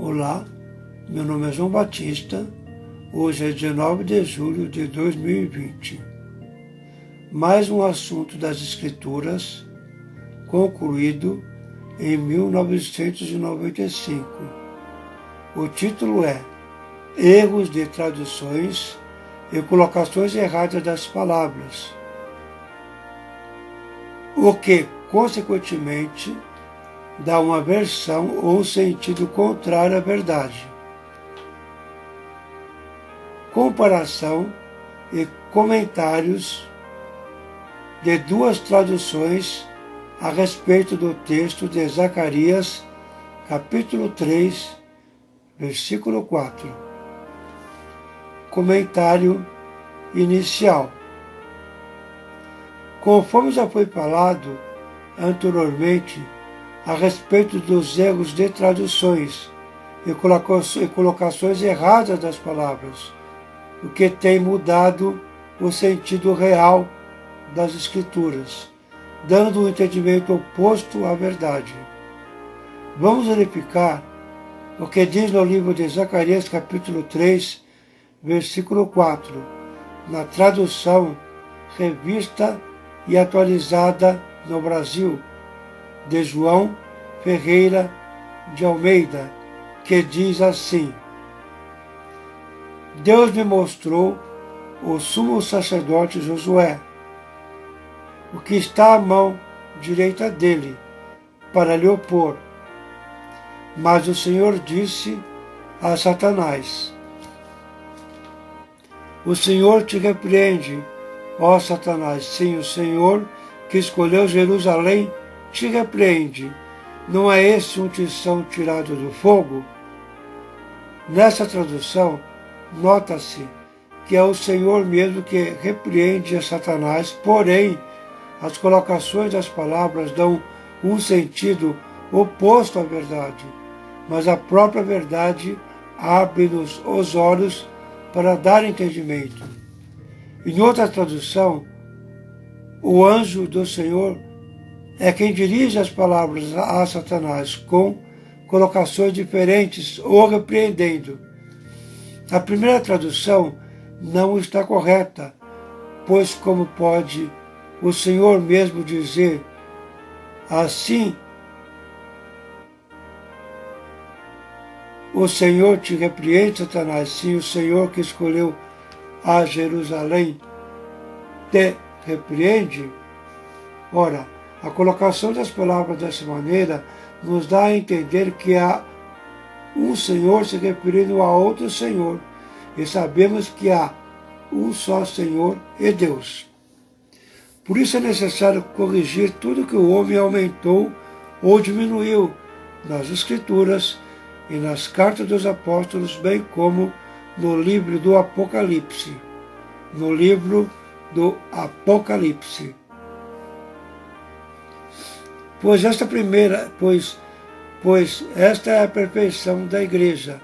Olá, meu nome é João Batista, hoje é 19 de julho de 2020. Mais um assunto das Escrituras, concluído em 1995. O título é Erros de traduções e colocações erradas das palavras, o que, consequentemente, dá uma versão ou sentido contrário à verdade. Comparação e comentários de duas traduções a respeito do texto de Zacarias, capítulo 3, versículo 4. Comentário inicial. Conforme já foi falado anteriormente a respeito dos erros de traduções e colocações erradas das palavras, o que tem mudado o sentido real das Escrituras, dando um entendimento oposto à verdade. Vamos verificar o que diz no livro de Zacarias, capítulo 3, versículo 4, na tradução revista e atualizada no Brasil, de João Ferreira de Almeida, que diz assim: Deus me mostrou o sumo sacerdote Josué, o que está à mão direita dele, para lhe opor. Mas o Senhor disse a Satanás: O Senhor te repreende, ó Satanás. Sim, o Senhor que escolheu Jerusalém te repreende. Não é esse um tição tirado do fogo? Nessa tradução, nota-se que é o Senhor mesmo que repreende a Satanás, porém, as colocações das palavras dão um sentido oposto à verdade, mas a própria verdade abre-nos os olhos para dar entendimento. Em outra tradução, o anjo do Senhor é quem dirige as palavras a Satanás com colocações diferentes ou repreendendo. A primeira tradução não está correta, pois como pode o Senhor mesmo dizer assim: O Senhor te repreende, Satanás. Sim, o Senhor que escolheu a Jerusalém te repreende. Ora, a colocação das palavras dessa maneira nos dá a entender que há um Senhor se referindo a outro Senhor, e sabemos que há um só Senhor e Deus. Por isso é necessário corrigir tudo que o homem aumentou ou diminuiu nas Escrituras e nas cartas dos apóstolos, bem como no livro do Apocalipse. No livro do Apocalipse. Pois esta é a perfeição da igreja,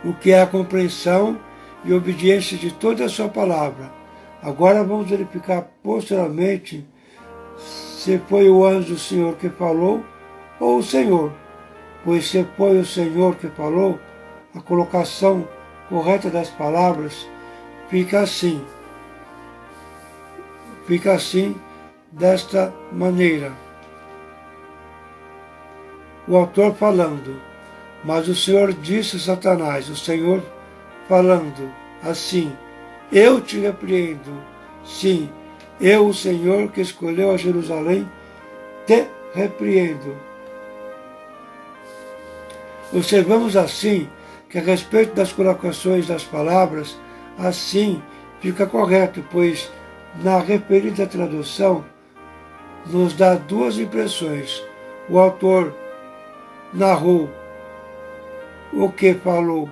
o que é a compreensão e obediência de toda a sua palavra. Agora vamos verificar posteriormente se foi o anjo do Senhor que falou ou o Senhor, pois se foi o Senhor que falou, a colocação correta das palavras fica assim, desta maneira. O autor falando: Mas o Senhor disse a Satanás, o Senhor falando assim: Eu te repreendo. Sim, eu, o Senhor que escolheu a Jerusalém, te repreendo. Observamos assim que a respeito das colocações das palavras, assim fica correto, pois na referida tradução nos dá duas impressões. O autor narrou o que falou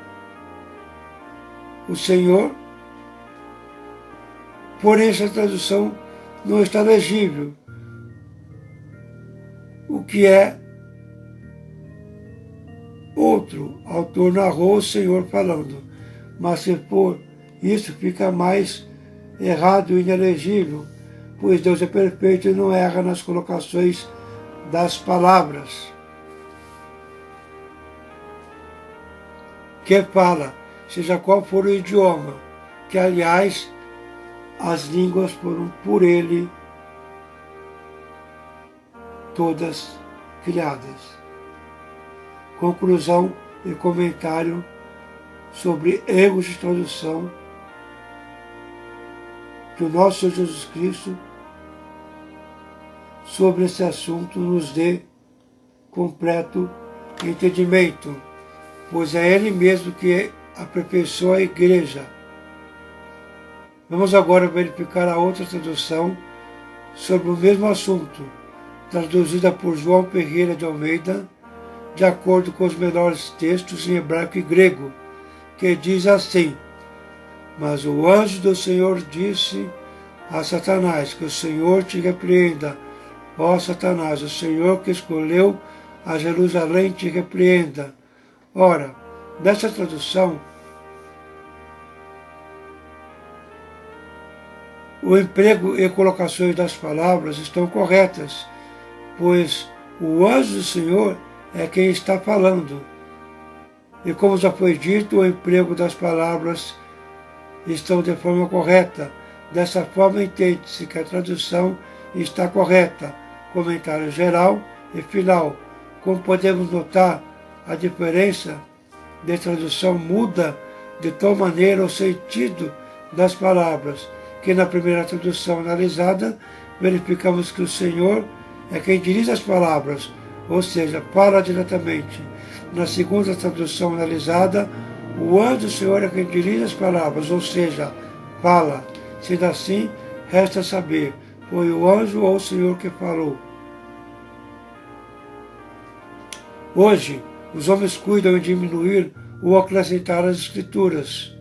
o Senhor, porém essa tradução não está legível, o que é outro. O autor narrou o Senhor falando, mas se for isso fica mais errado e inelegível, pois Deus é perfeito e não erra nas colocações das palavras. que fala, seja qual for o idioma, que aliás as línguas foram por ele todas criadas. Conclusão e comentário sobre erros de tradução que o nosso Senhor Jesus Cristo sobre esse assunto nos dê completo entendimento, pois é Ele mesmo que aperfeiçoa a igreja. Vamos agora verificar a outra tradução sobre o mesmo assunto, traduzida por João Ferreira de Almeida, de acordo com os melhores textos em hebraico e grego, que diz assim: Mas o anjo do Senhor disse a Satanás, que o Senhor te repreenda, ó Satanás, o Senhor que escolheu a Jerusalém te repreenda. Ora, nessa tradução, o emprego e colocações das palavras estão corretas, pois o anjo do Senhor é quem está falando. E como já foi dito, o emprego das palavras estão de forma correta. Dessa forma, entende-se que a tradução está correta. Comentário geral e final. Como podemos notar, a diferença de tradução muda de tal maneira o sentido das palavras, que na primeira tradução analisada, verificamos que o Senhor é quem dirige as palavras, ou seja, fala diretamente. Na segunda tradução analisada, o anjo do Senhor é quem dirige as palavras, ou seja, fala. Sendo assim, resta saber, foi o anjo ou o Senhor que falou. Hoje, os homens cuidam em diminuir ou acrescentar as escrituras,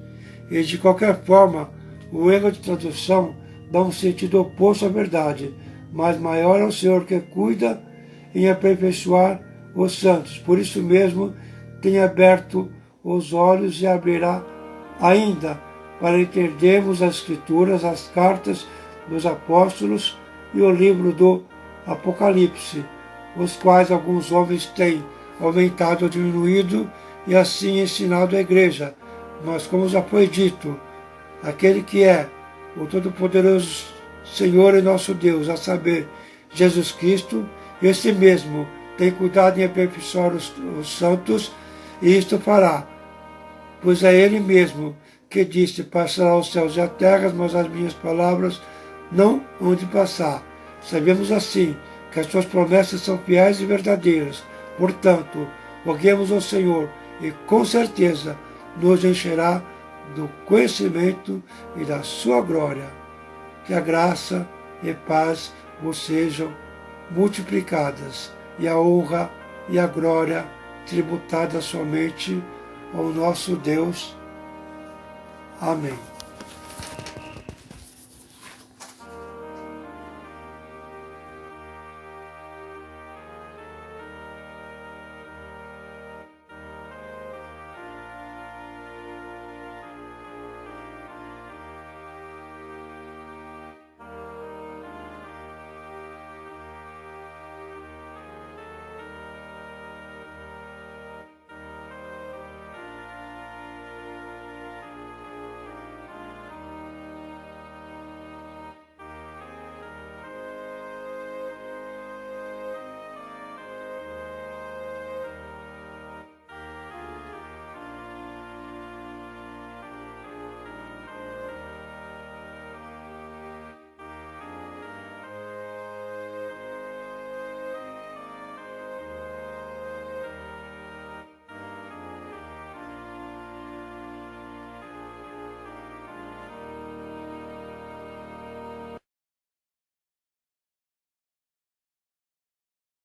e de qualquer forma, o erro de tradução dá um sentido oposto à verdade, mas maior é o Senhor que cuida em aperfeiçoar os santos. Por isso mesmo, tem aberto os olhos e abrirá ainda, para entendermos as Escrituras, as cartas dos apóstolos e o livro do Apocalipse, os quais alguns homens têm aumentado ou diminuído e assim ensinado a igreja. Mas, como já foi dito, aquele que é o Todo-Poderoso Senhor e nosso Deus, a saber, Jesus Cristo, esse mesmo tem cuidado em aperfeiçoar os santos, e isto fará, pois é Ele mesmo que disse: passará os céus e a terra, mas as minhas palavras não hão de passar. Sabemos assim que as suas promessas são fiéis e verdadeiras. Portanto, roguemos ao Senhor e com certeza nos encherá do conhecimento e da sua glória. Que a graça e paz vos sejam multiplicadas e a honra e a glória tributada somente ao nosso Deus. Amém.